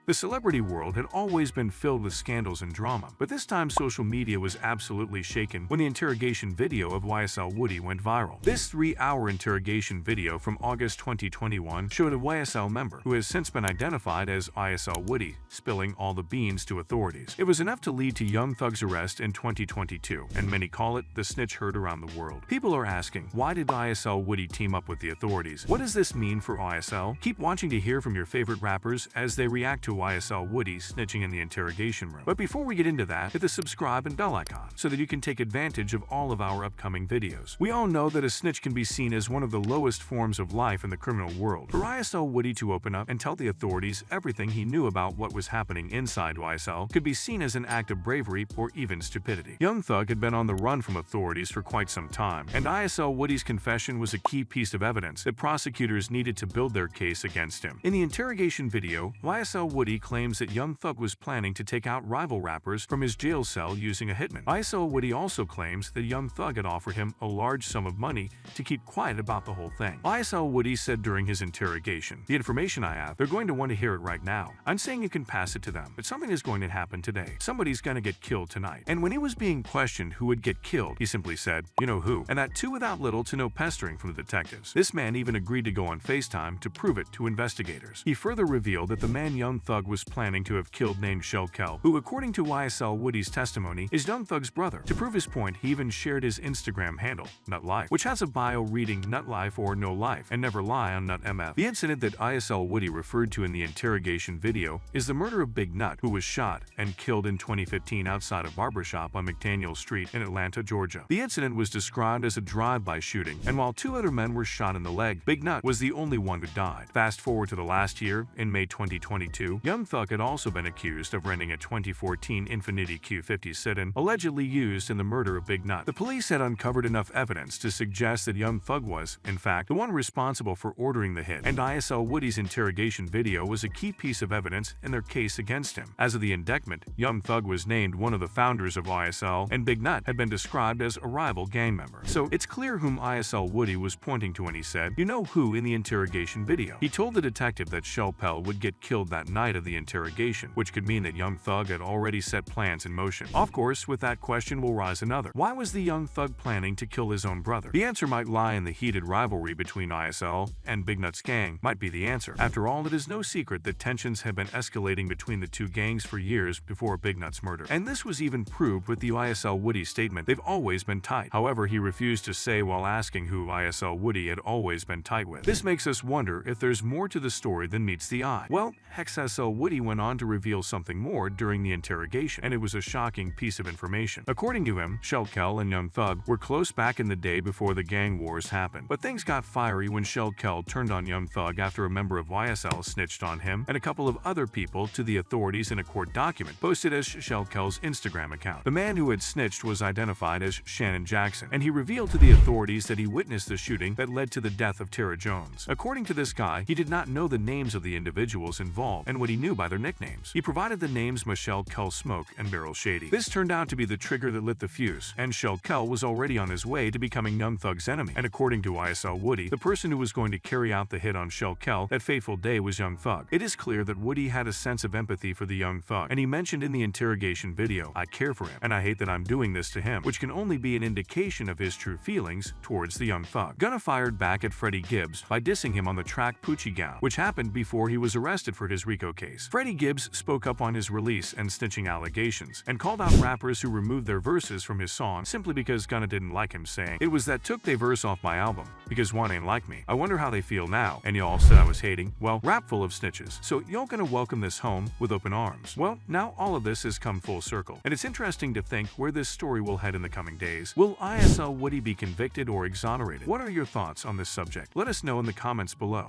The celebrity world had always been filled with scandals and drama, but this time social media was absolutely shaken when the interrogation video of YSL Woody went viral. This 3-hour interrogation video from August 2021 showed a YSL member, who has since been identified as YSL Woody, spilling all the beans to authorities. It was enough to lead to Young Thug's arrest in 2022, and many call it the snitch heard around the world. People are asking, why did YSL Woody team up with the authorities? What does this mean for YSL? Keep watching to hear from your favorite rappers as they react to YSL Woody snitching in the interrogation room. But before we get into that, hit the subscribe and bell icon so that you can take advantage of all of our upcoming videos. We all know that a snitch can be seen as one of the lowest forms of life in the criminal world. For YSL Woody to open up and tell the authorities everything he knew about what was happening inside YSL could be seen as an act of bravery or even stupidity. Young Thug had been on the run from authorities for quite some time, and YSL Woody's confession was a key piece of evidence that prosecutors needed to build their case against him. In the interrogation video, YSL Woody claims that Young Thug was planning to take out rival rappers from his jail cell using a hitman. YSL Woody also claims that Young Thug had offered him a large sum of money to keep quiet about the whole thing. YSL Woody said during his interrogation, "The information I have, they're going to want to hear it right now. I'm saying you can pass it to them, but something is going to happen today. Somebody's going to get killed tonight." And when he was being questioned who would get killed, he simply said, "You know who," and that too without little to no pestering from the detectives. This man even agreed to go on FaceTime to prove it to investigators. He further revealed that the man Young Thug was planning to have killed named Celebs, who according to YSL Woody's testimony is Young Thug's brother. To prove his point, he even shared his Instagram handle, NutLife, which has a bio reading NutLife or No Life and never lie on NutMF. The incident that YSL Woody referred to in the interrogation video is the murder of Big Nut, who was shot and killed in 2015 outside a barbershop on McDaniel Street in Atlanta, Georgia. The incident was described as a drive-by shooting, and while 2 other men were shot in the leg, Big Nut was the only one who died. Fast forward to the last year, in May 2022, Young Thug had also been accused of renting a 2014 Infiniti Q50 sedan allegedly used in the murder of Big Nut. The police had uncovered enough evidence to suggest that Young Thug was, in fact, the one responsible for ordering the hit, and YSL Woody's interrogation video was a key piece of evidence in their case against him. As of the indictment, Young Thug was named one of the founders of YSL, and Big Nut had been described as a rival gang member. So it's clear whom YSL Woody was pointing to when he said, "You know who" in the interrogation video. He told the detective that Celebs would get killed that night of the interrogation, which could mean that Young Thug had already set plans in motion. Of course, with that question will rise another. Why was the Young Thug planning to kill his own brother? The answer might lie in the heated rivalry between YSL and Big Nut's gang might be the answer. After all, it is no secret that tensions have been escalating between the two gangs for years before Big Nut's murder. And this was even proved with the YSL Woody statement, "They've always been tight." However, he refused to say while asking who YSL Woody had always been tight with. This makes us wonder if there's more to the story than meets the eye. Well, YSL Woody went on to reveal something more during the interrogation, and it was a shocking piece of information. According to him, Celebs and Young Thug were close back in the day before the gang wars happened. But things got fiery when Celebs turned on Young Thug after a member of YSL snitched on him and a couple of other people to the authorities in a court document posted as Celebs' Instagram account. The man who had snitched was identified as Shannon Jackson, and he revealed to the authorities that he witnessed the shooting that led to the death of Tara Jones. According to this guy, he did not know the names of the individuals involved and what he knew by their nicknames. He provided the names Michelle Kell Smoke and Beryl Shady. This turned out to be the trigger that lit the fuse, and Celebs was already on his way to becoming Young Thug's enemy. And according to YSL Woody, the person who was going to carry out the hit on Celebs that fateful day was Young Thug. It is clear that Woody had a sense of empathy for the Young Thug, and he mentioned in the interrogation video, "I care for him, and I hate that I'm doing this to him," which can only be an indication of his true feelings towards the Young Thug. Gunna fired back at Freddie Gibbs by dissing him on the track Poochie Gown, which happened before he was arrested for his RICO case. Freddie Gibbs spoke up on his release and snitching allegations, and called out rappers who removed their verses from his song simply because Gunna didn't like him, saying, "It was that took they verse off my album, because one ain't like me. I wonder how they feel now, and y'all said I was hating. Well, rap full of snitches, so y'all gonna welcome this home with open arms." Well, now all of this has come full circle, and it's interesting to think where this story will head in the coming days. Will YSL Woody be convicted or exonerated? What are your thoughts on this subject? Let us know in the comments below.